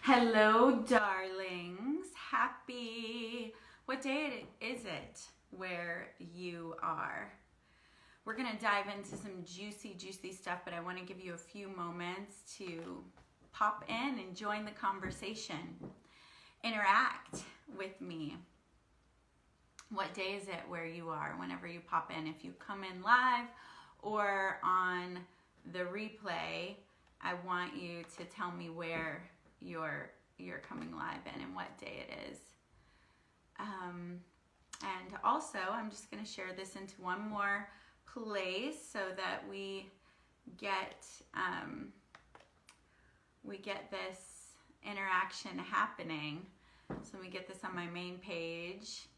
Hello, darlings. What day is it where you are? We're going to dive into some juicy stuff, but I want to give you a few moments to pop in and join the conversation. Interact with me. What day is it where you are whenever you pop in? If you come in live or on the replay, I want you to tell me where you're coming live in and what day it is. And also, I'm just going to share this into one more place so that we get this interaction happening. So let me get this on my main page.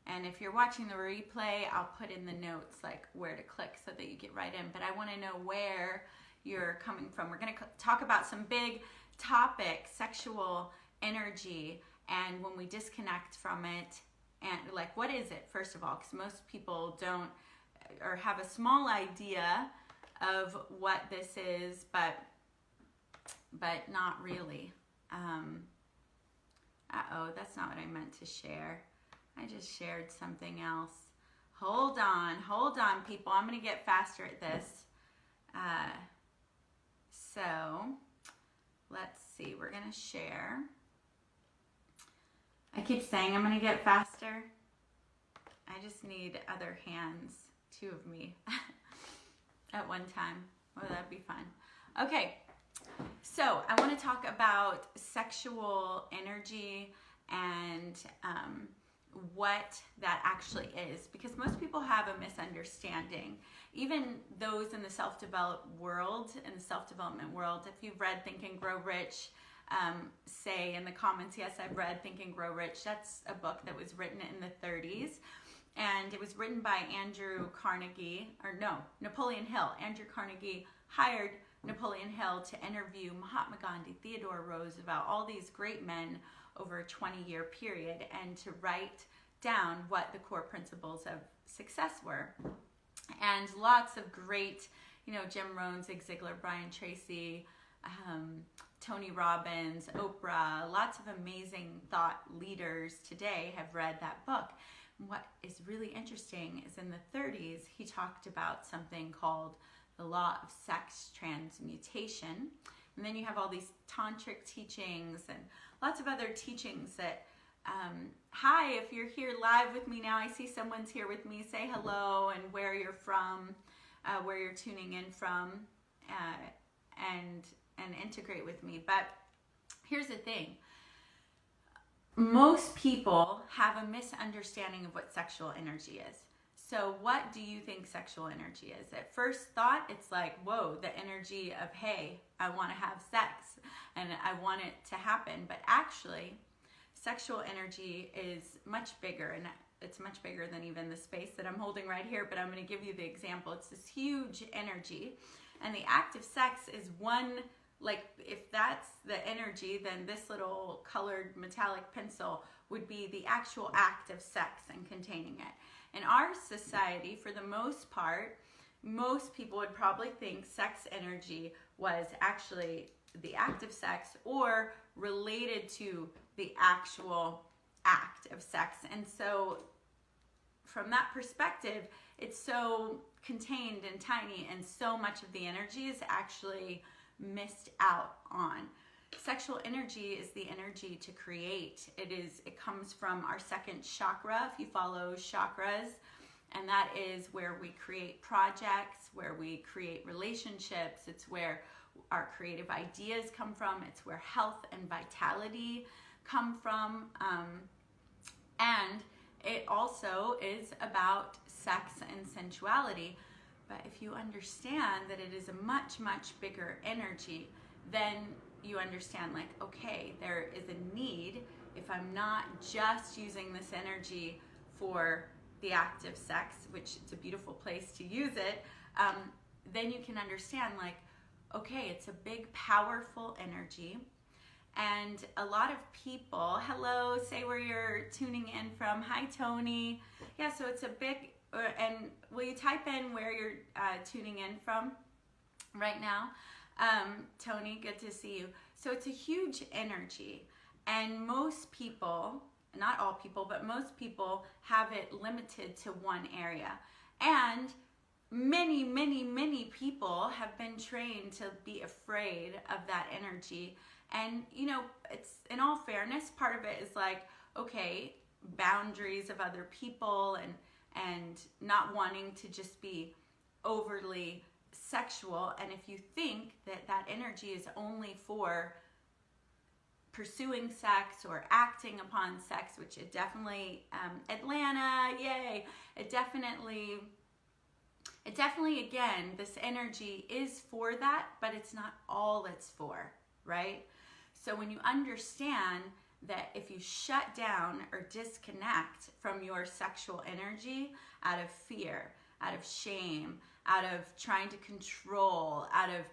And if you're watching the replay, I'll put in the notes like where to click so that you get right in. But I want to know where you're coming from. We're going to talk about some big topics, sexual energy, and when we disconnect from it, and like, what is it, first of all? Because most people don't or have a small idea of what this is, but not really. That's not what I meant to share. I just shared something else. Hold on, people. I'm going to get faster at this. So let's see. We're going to share. I keep saying I'm going to get faster. I just need other hands, two of me, at one time. Oh, that'd be fun. Okay. So I want to talk about sexual energy and what that actually is, because most people have a misunderstanding. Even those in the self-development world, if you've read Think and Grow Rich, say in the comments, yes, I've read Think and Grow Rich. That's a book that was written in the 30s, and it was written by Napoleon Hill. Andrew Carnegie hired Napoleon Hill to interview Mahatma Gandhi, Theodore Roosevelt, all these great men over a 20-year period, and to write down what the core principles of success were. And lots of great, Jim Rohn, Zig Ziglar, Brian Tracy, Tony Robbins, Oprah, lots of amazing thought leaders today have read that book. What is really interesting is in the 30s, he talked about something called the law of sex transmutation. And then you have all these tantric teachings and lots of other teachings that, hi, if you're here live with me now, I see someone's here with me, say hello and where you're from, where you're tuning in from, and integrate with me. But here's the thing. Most people have a misunderstanding of what sexual energy is. So what do you think sexual energy is? At first thought, it's like, whoa, the energy of, hey, I want to have sex and I want it to happen. But actually, sexual energy is much bigger, and it's much bigger than even the space that I'm holding right here, but I'm going to give you the example. It's this huge energy, and the act of sex is one, like, if that's the energy, then this little colored metallic pencil would be the actual act of sex and containing it. In our society, for the most part, most people would probably think sex energy was actually the act of sex or related to the actual act of sex. And so from that perspective, it's so contained and tiny, and so much of the energy is actually missed out on. Sexual energy is the energy to create. It comes from our second chakra, if you follow chakras, and that is where we create projects, where we create relationships. It's where our creative ideas come from. It's where health and vitality come from. And it also is about sex and sensuality. But if you understand that it is a much bigger energy, then you understand, like, okay, there is a need. If I'm not just using this energy for the act of sex, which it's a beautiful place to use it, then you can understand, like, okay, it's a big, powerful energy. And a lot of people, hello, say where you're tuning in from. Hi, Tony. Yeah, so it's a big, and will you type in where you're tuning in from right now? Tony, good to see you. So it's a huge energy, and most people, not all people, but most people have it limited to one area. And many, many, many people have been trained to be afraid of that energy. And, you know, it's, in all fairness, part of it is like, okay, boundaries of other people, and not wanting to just be overly sexual. And if you think that that energy is only for pursuing sex or acting upon sex, which it definitely, Atlanta, yay, it definitely, again, this energy is for that, but it's not all it's for, right? So when you understand that if you shut down or disconnect from your sexual energy out of fear, out of shame, out of trying to control, out of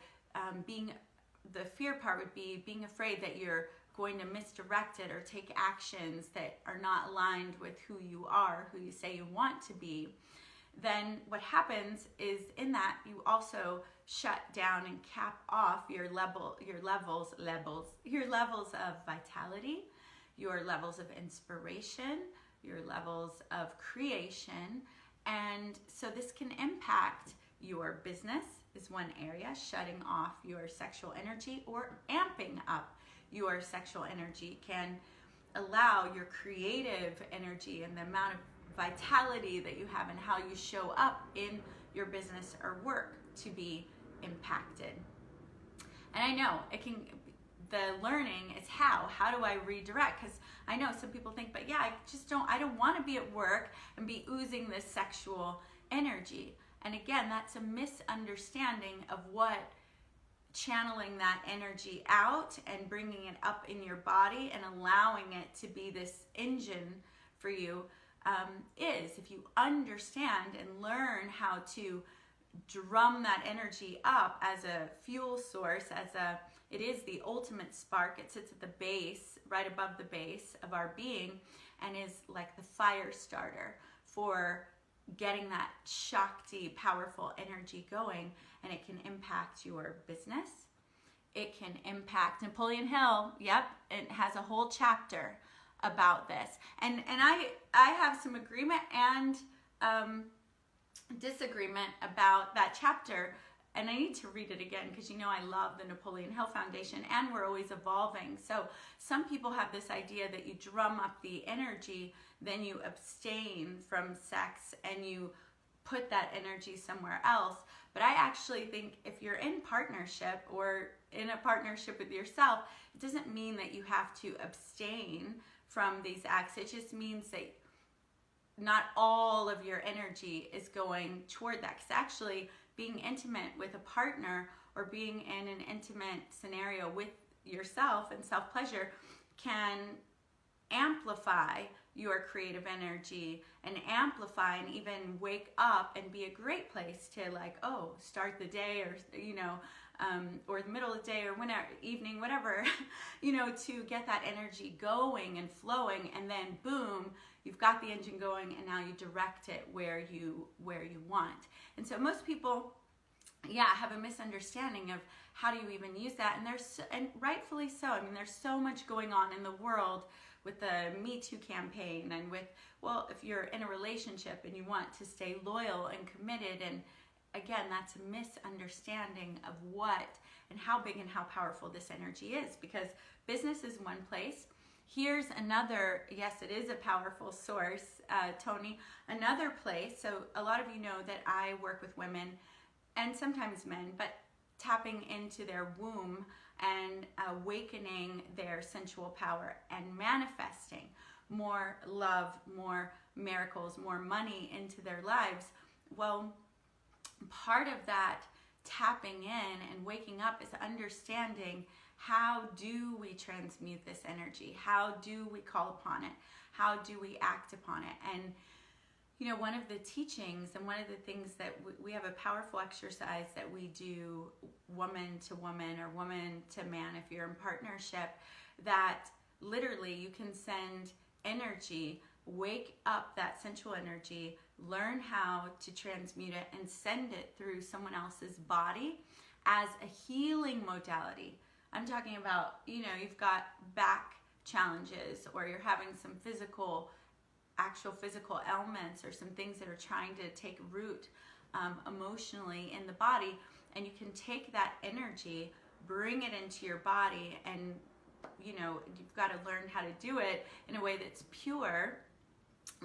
the fear part would be being afraid that you're going to misdirect it or take actions that are not aligned with who you are, who you say you want to be, then what happens is in that you also shut down and cap off your levels of vitality, your levels of inspiration, your levels of creation. And so this can impact your business is one area, shutting off your sexual energy, or amping up your sexual energy can allow your creative energy and the amount of vitality that you have and how you show up in your business or work to be impacted. And I know it can, the learning is how do I redirect? Because I know some people think, but yeah, I don't want to be at work and be oozing this sexual energy. And again, that's a misunderstanding of what channeling that energy out and bringing it up in your body and allowing it to be this engine for you is. If you understand and learn how to drum that energy up as a fuel source, it is the ultimate spark. It sits at the base, right above the base of our being, and is like the fire starter for getting that Shakti, powerful energy going. And it can impact your business. It can impact Napoleon Hill. Yep, it has a whole chapter about this. And I have some agreement and disagreement about that chapter. And I need to read it again because, you know, I love the Napoleon Hill Foundation and we're always evolving. So some people have this idea that you drum up the energy, then you abstain from sex and you put that energy somewhere else. But I actually think if you're in partnership or in a partnership with yourself, it doesn't mean that you have to abstain from these acts. It just means that not all of your energy is going toward that. Because actually being intimate with a partner or being in an intimate scenario with yourself and self-pleasure can amplify your creative energy and amplify and even wake up and be a great place to, like, oh, start the day, or, you know, or the middle of the day or whenever, evening, whatever, you know, to get that energy going and flowing, and then boom, you've got the engine going and now you direct it where you want. And so most people, yeah, have a misunderstanding of how do you even use that, and rightfully so. I mean, there's so much going on in the world with the Me Too campaign, and with, well, if you're in a relationship and you want to stay loyal and committed, and again, that's a misunderstanding of what and how big and how powerful this energy is, because business is one place. Here's another, yes, it is a powerful source, Tony, another place. So a lot of you know that I work with women and sometimes men, but tapping into their womb and awakening their sensual power and manifesting more love, more miracles, more money into their lives. Well, part of that tapping in and waking up is understanding, how do we transmute this energy? How do we call upon it? How do we act upon it? And you know, one of the teachings and one of the things that we have a powerful exercise that we do, woman to woman or woman to man, if you're in partnership, that literally you can send energy, wake up that sensual energy, learn how to transmute it and send it through someone else's body as a healing modality. I'm talking about, you've got back challenges, or you're having some actual physical ailments, or some things that are trying to take root emotionally in the body. And you can take that energy, bring it into your body, and you've got to learn how to do it in a way that's pure,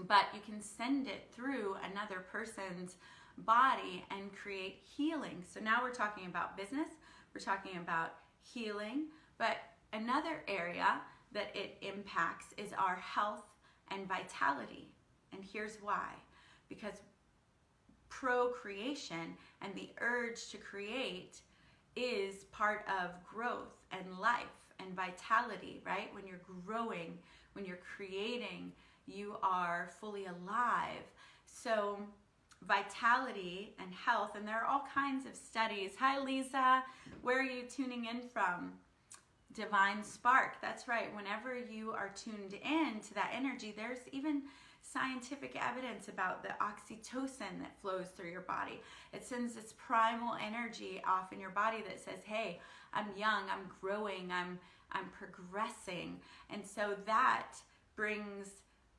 but you can send it through another person's body and create healing. So now we're talking about business, we're talking about healing, but another area that it impacts is our health and vitality. And here's why. Because procreation and the urge to create is part of growth and life and vitality, right? When you're growing, when you're creating, you are fully alive. So vitality and health, and there are all kinds of studies. Hi Lisa, where are you tuning in from? Divine Spark, that's right. Whenever you are tuned in to that energy, there's even scientific evidence about the oxytocin that flows through your body. It sends this primal energy off in your body that says, hey, I'm young, I'm growing, I'm progressing. And so that brings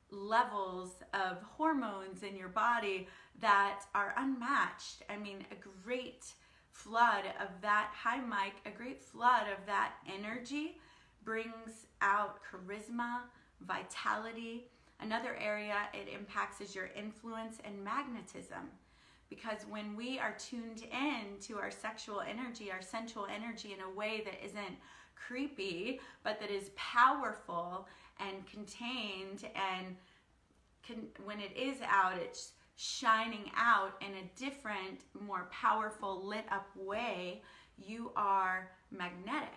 levels of hormones in your body that are unmatched. I mean, a great flood of that, hi Mike, a great flood of that energy brings out charisma, vitality. Another area it impacts is your influence and magnetism. Because when we are tuned in to our sexual energy, our sensual energy, in a way that isn't creepy, but that is powerful and contained, and when it is out, it's shining out in a different, more powerful, lit up way, you are magnetic,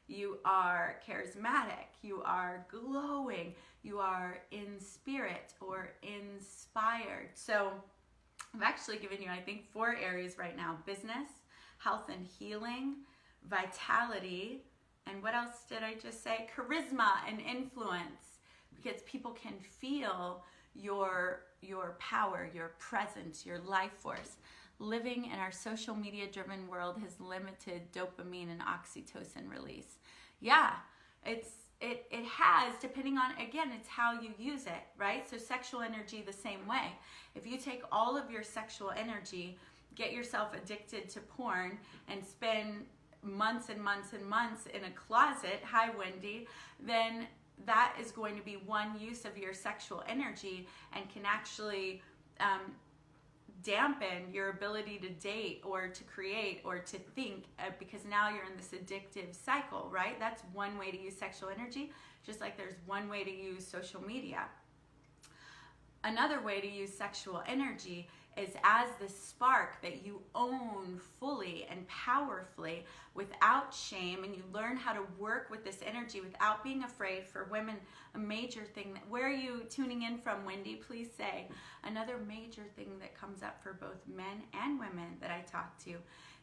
you are charismatic, you are glowing, you are in spirit or inspired. So I've actually given you, I think, 4 areas right now: business, health and healing, vitality, and what else did I just say? Charisma and influence, because people can feel your power, your presence, your life force. Living in our social media driven world has limited dopamine and oxytocin release. Yeah, it has, depending on, again, it's how you use it, right? So sexual energy the same way. If you take all of your sexual energy, get yourself addicted to porn, and spend months and months and months in a closet, hi Wendy, then that is going to be one use of your sexual energy, and can actually dampen your ability to date or to create or to think, because now you're in this addictive cycle, right? That's one way to use sexual energy, just like there's one way to use social media. Another way to use sexual energy is as the spark that you own fully and powerfully without shame, and you learn how to work with this energy without being afraid. For women, a major thing where are you tuning in from, Wendy? Please say. Another major thing that comes up for both men and women that I talk to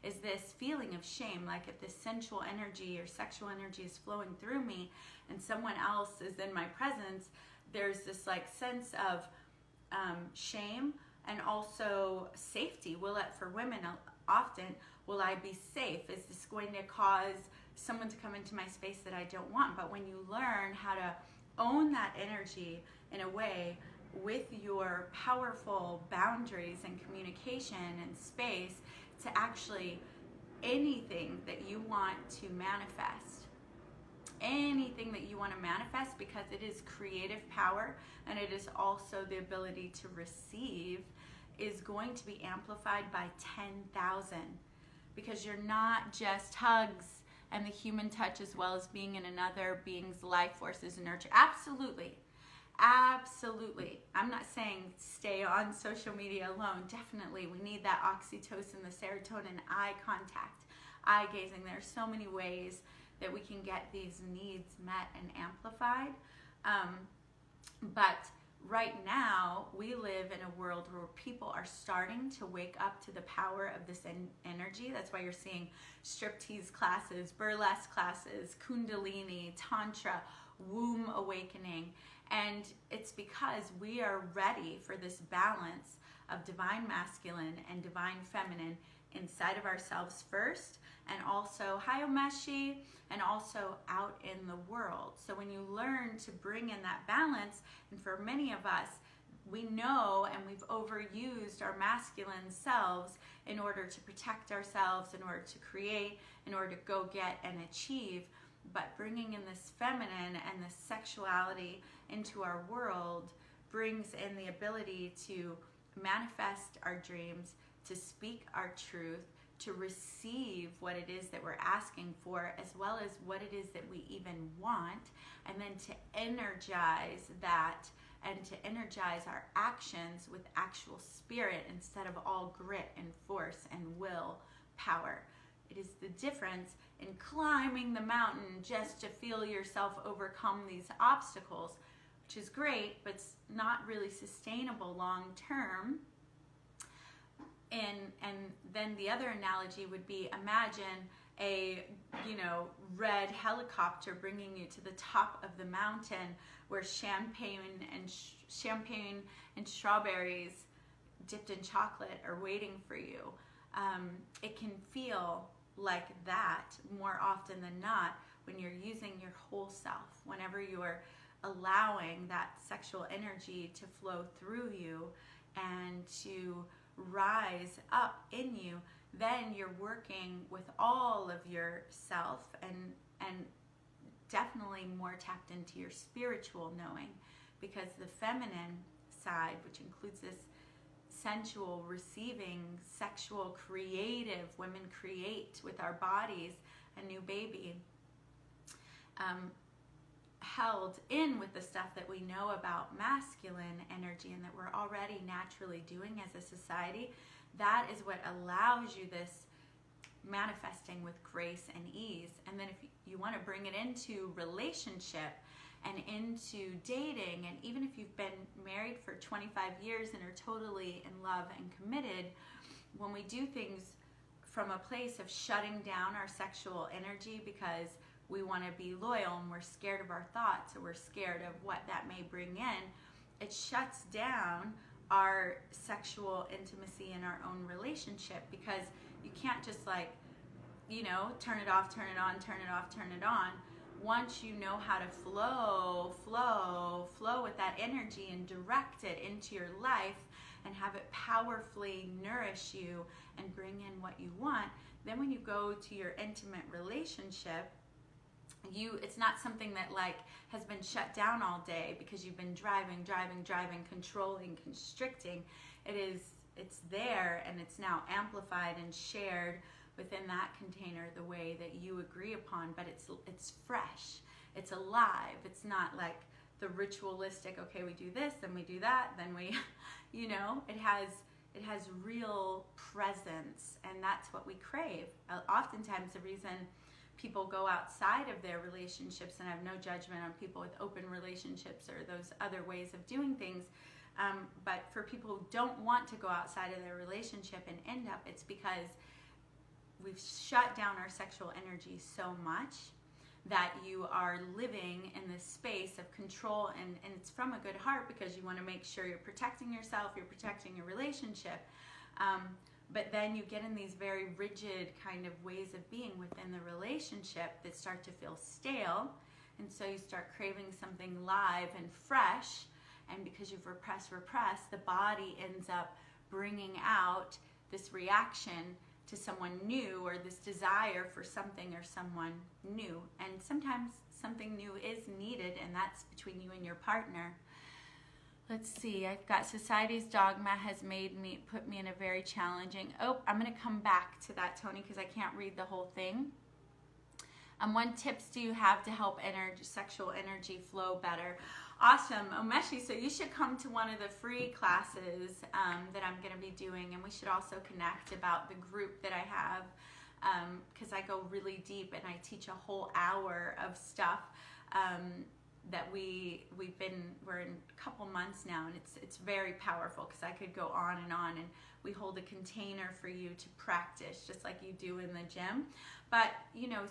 is this feeling of shame. Like if this sensual energy or sexual energy is flowing through me and someone else is in my presence, there's this like sense of shame, and also safety. For women often, will I be safe? Is this going to cause someone to come into my space that I don't want? But when you learn how to own that energy in a way with your powerful boundaries and communication and space, to actually anything that you want to manifest, because it is creative power, and it is also the ability to receive, is going to be amplified by 10,000, because you're not just hugs and the human touch, as well as being in another being's life forces and nurture. Absolutely. I'm not saying stay on social media alone. Definitely we need that oxytocin, the serotonin, eye contact, eye gazing. There's so many ways that we can get these needs met and amplified. But right now, we live in a world where people are starting to wake up to the power of this energy. That's why you're seeing striptease classes, burlesque classes, kundalini, tantra, womb awakening. And it's because we are ready for this balance of divine masculine and divine feminine inside of ourselves first, and also hi Omeshi, and also out in the world. So when you learn to bring in that balance, and for many of us, we know and we've overused our masculine selves in order to protect ourselves, in order to create, in order to go get and achieve. But bringing in this feminine and this sexuality into our world brings in the ability to manifest our dreams, to speak our truth, to receive what it is that we're asking for, as well as what it is that we even want, and then to energize that and to energize our actions with actual spirit instead of all grit and force and will power. It is the difference in climbing the mountain just to feel yourself overcome these obstacles, which is great, but it's not really sustainable long term. And then the other analogy would be, imagine a red helicopter bringing you to the top of the mountain where champagne and strawberries dipped in chocolate are waiting for you. It can feel like that more often than not when you're using your whole self, whenever you're allowing that sexual energy to flow through you and to rise up in you. Then you're working with all of yourself and definitely more tapped into your spiritual knowing, because the feminine side, which includes this sensual, receiving, sexual, creative, women create with our bodies a new baby, held in with the stuff that we know about masculine energy and that we're already naturally doing as a society. That is what allows you this manifesting with grace and ease. And then if you want to bring it into relationship and into dating, and even if you've been married for 25 years and are totally in love and committed, when we do things from a place of shutting down our sexual energy because we want to be loyal and we're scared of our thoughts, or we're scared of what that may bring in, it shuts down our sexual intimacy in our own relationship, because you can't just turn it off, turn it on, turn it off, turn it on. Once you know how to flow with that energy and direct it into your life and have it powerfully nourish you and bring in what you want, then when you go to your intimate relationship, it's not something that has been shut down all day because you've been driving, controlling, constricting. It's there, and it's now amplified and shared within that container the way that you agree upon, but it's fresh, it's alive. It's not like the ritualistic, okay, we do this, then we do that, then we it has real presence, and that's what we crave. Oftentimes the reason people go outside of their relationships, and I have no judgment on people with open relationships or those other ways of doing things, but for people who don't want to go outside of their relationship and end up, it's because we've shut down our sexual energy so much that you are living in this space of control, and it's from a good heart because you want to make sure you're protecting yourself, you're protecting your relationship. But then you get in these very rigid kind of ways of being within the relationship that start to feel stale. And so you start craving something live and fresh. And because you've repressed, the body ends up bringing out this reaction to someone new, or this desire for something or someone new. And sometimes something new is needed, and that's between you and your partner. Let's see, I've got society's dogma has put me in a very challenging, I'm going to come back to that, Tony, because I can't read the whole thing. What tips do you have to help sexual energy flow better? Awesome, Omeshi, so you should come to one of the free classes that I'm going to be doing, and we should also connect about the group that I have, because I go really deep and I teach a whole hour of stuff that we're in a couple months now, and it's very powerful because I could go on, and we hold a container for you to practice just like you do in the gym. But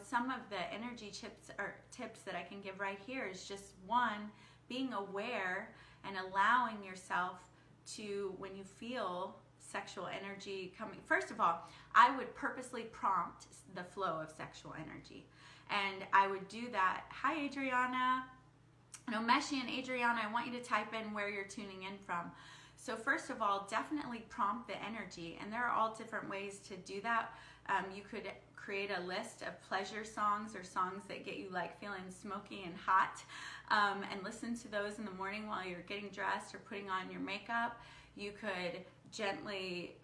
some of the energy tips that I can give right here is just one, being aware and allowing yourself to, when you feel sexual energy coming. First of all, I would purposely prompt the flow of sexual energy. And I would do that. Hi, Adriana. No, Meshi and Adriana, I want you to type in where you're tuning in from. So first of all, definitely prompt the energy. And there are all different ways to do that. You could create a list of pleasure songs or songs that get you like feeling smoky and hot, and listen to those in the morning while you're getting dressed or putting on your makeup. You could gently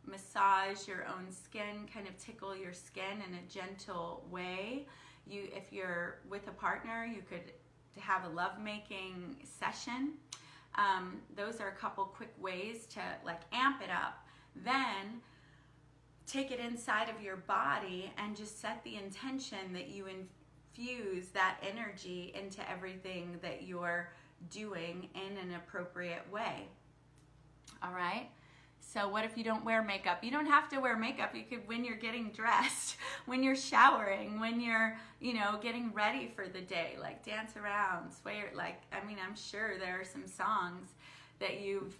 massage your own skin, kind of tickle your skin in a gentle way. If you're with a partner, you could have a lovemaking session. Those are a couple quick ways to like amp it up. Then take it inside of your body and just set the intention that you infuse that energy into everything that you're doing in an appropriate way. All right? So what if you don't wear makeup? You don't have to wear makeup. You could, when you're getting dressed, when you're showering, when you're, getting ready for the day, like dance around, sway, like, I'm sure there are some songs that you've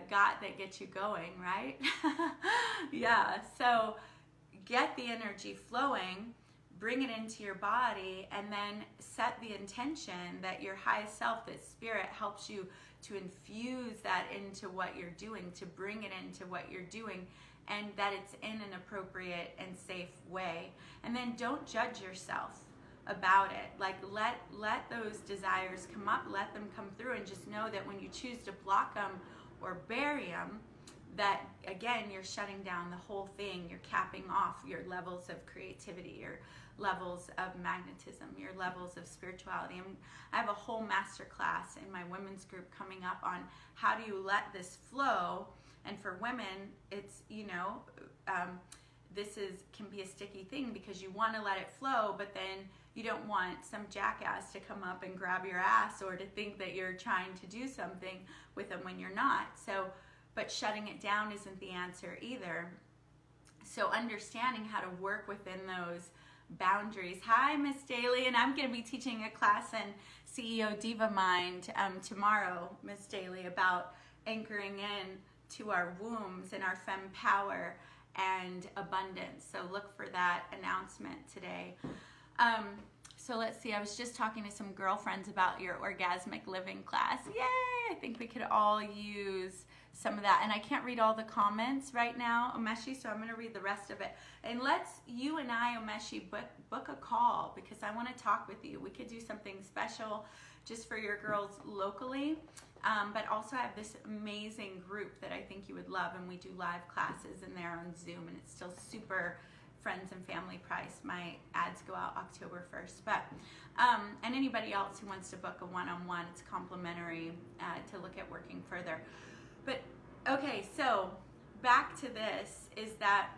got that get you going, right? Yeah, so get the energy flowing, bring it into your body, and then set the intention that your highest self, that spirit, helps you to infuse that into what you're doing, to bring it into what you're doing, and that it's in an appropriate and safe way. And then don't judge yourself about it. Like let those desires come up, let them come through, and just know that when you choose to block them or bury them, that again, you're shutting down the whole thing. You're capping off your levels of creativity, your levels of magnetism, your levels of spirituality. And I have a whole master class in my women's group coming up on how do you let this flow. And for women, it's, this can be a sticky thing because you want to let it flow, but then you don't want some jackass to come up and grab your ass or to think that you're trying to do something with them when you're not. So, but shutting it down isn't the answer either. So understanding how to work within those boundaries. Hi, Miss Daly, and I'm going to be teaching a class in CEO Diva Mind tomorrow, Miss Daly, about anchoring in to our wombs and our femme power and abundance. So look for that announcement today. So let's see, I was just talking to some girlfriends about your orgasmic living class. Yay! I think we could all use some of that. And I can't read all the comments right now, Omeshi, so I'm going to read the rest of it. And you and I, Omeshi, book a call because I want to talk with you. We could do something special just for your girls locally, but also I have this amazing group that I think you would love, and we do live classes in there on Zoom, and it's still super friends and family price. My ads go out October 1st. But and anybody else who wants to book a one-on-one, it's complimentary to look at working further. But okay, so back to this is that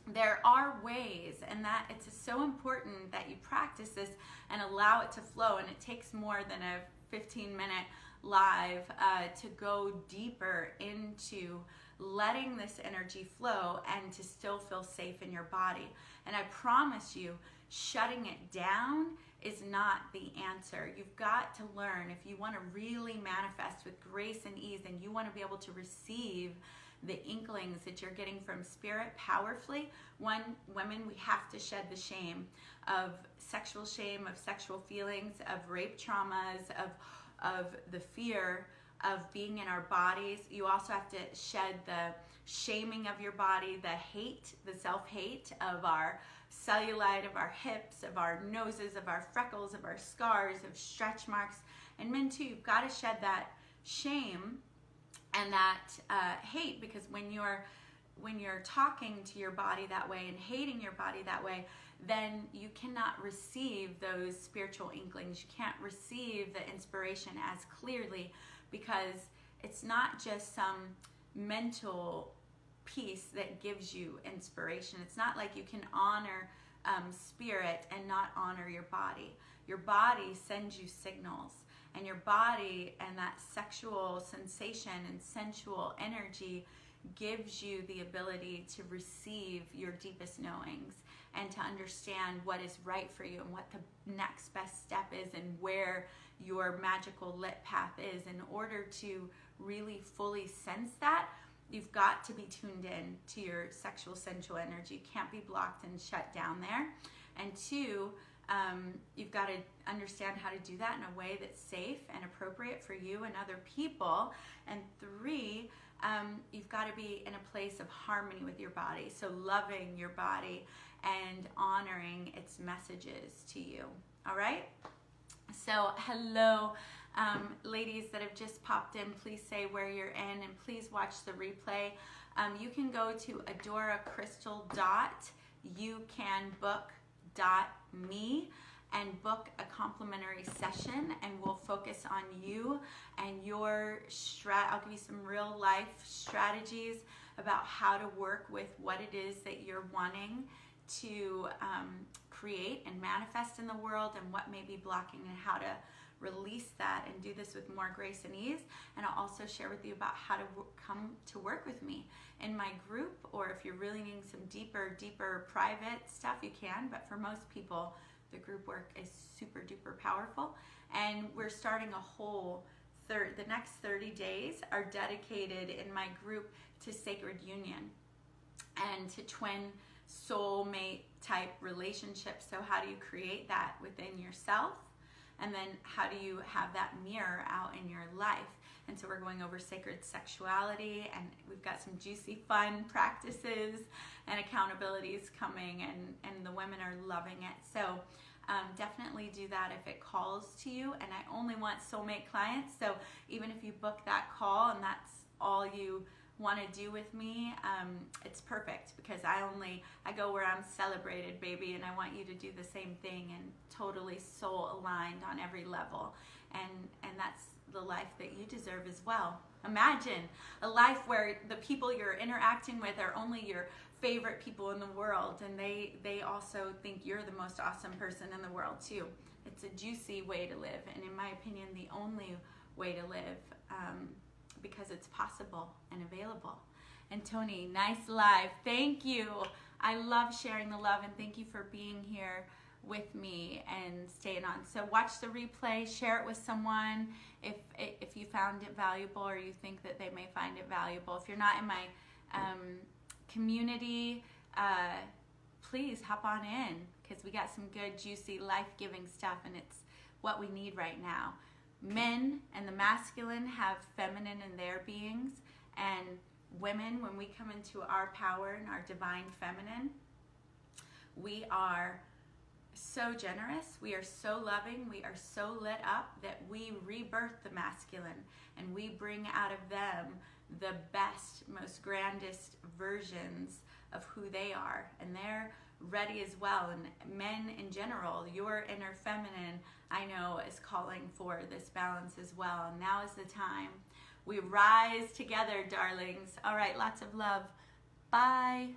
there are ways, and that it's so important that you practice this and allow it to flow. And it takes more than a 15-minute live to go deeper into letting this energy flow and to still feel safe in your body. And I promise you, shutting it down is not the answer. You've got to learn, if you want to really manifest with grace and ease, and you want to be able to receive the inklings that you're getting from spirit powerfully. Women, we have to shed the shame of sexual feelings, of rape traumas, of the fear of being in our bodies. You also have to shed the shaming of your body, the hate, the self-hate of our cellulite, of our hips, of our noses, of our freckles, of our scars, of stretch marks. And men too, you've got to shed that shame and that hate, because when you're talking to your body that way and hating your body that way, then you cannot receive those spiritual inklings. You can't receive the inspiration as clearly, because it's not just some mental piece that gives you inspiration. It's not like you can honor spirit and not honor your body. Your body sends you signals, and your body and that sexual sensation and sensual energy gives you the ability to receive your deepest knowings and to understand what is right for you and what the next best step is and where your magical lit path is. In order to really fully sense that, you've got to be tuned in to your sexual sensual energy. Can't be blocked and shut down there. And 2, you've got to understand how to do that in a way that's safe and appropriate for you and other people. And 3, you've got to be in a place of harmony with your body. So loving your body and honoring its messages to you. All right? So hello, ladies that have just popped in, please say where you're in and please watch the replay. You can go to adoracrystal.youcanbook.me and book a complimentary session, and we'll focus on you and your I'll give you some real life strategies about how to work with what it is that you're wanting to create and manifest in the world, and what may be blocking, and how to release that and do this with more grace and ease. And I'll also share with you about how to come to work with me in my group, or if you're really needing some deeper private stuff, you can. But for most people, the group work is super duper powerful. And we're starting a whole the next 30 days are dedicated in my group to sacred union and to twin soulmate type relationships. So how do you create that within yourself? And then how do you have that mirror out in your life? And so we're going over sacred sexuality, and we've got some juicy fun practices and accountabilities coming, and the women are loving it. So definitely do that if it calls to you. And I only want soulmate clients, so even if you book that call and that's all you want to do with me, it's perfect, because I go where I'm celebrated, baby, and I want you to do the same thing and totally soul aligned on every level, and that's the life that you deserve as well. Imagine a life where the people you're interacting with are only your favorite people in the world, and they also think you're the most awesome person in the world too. It's a juicy way to live, and in my opinion, the only way to live, because it's possible and available. And Tony, nice live. Thank you. I love sharing the love, and thank you for being here with me and staying on. So watch the replay, share it with someone if you found it valuable, or you think that they may find it valuable. If you're not in my community, please hop on in, because we got some good, juicy, life-giving stuff, and it's what we need right now. Men and the masculine have feminine in their beings, and women, when we come into our power and our divine feminine, we are so generous, we are so loving, we are so lit up that we rebirth the masculine, and we bring out of them the best, most grandest versions of who they are, and they're ready as well. And men in general, your inner feminine, I know, is calling for this balance as well. And now is the time. We rise together, darlings. All right, lots of love. Bye.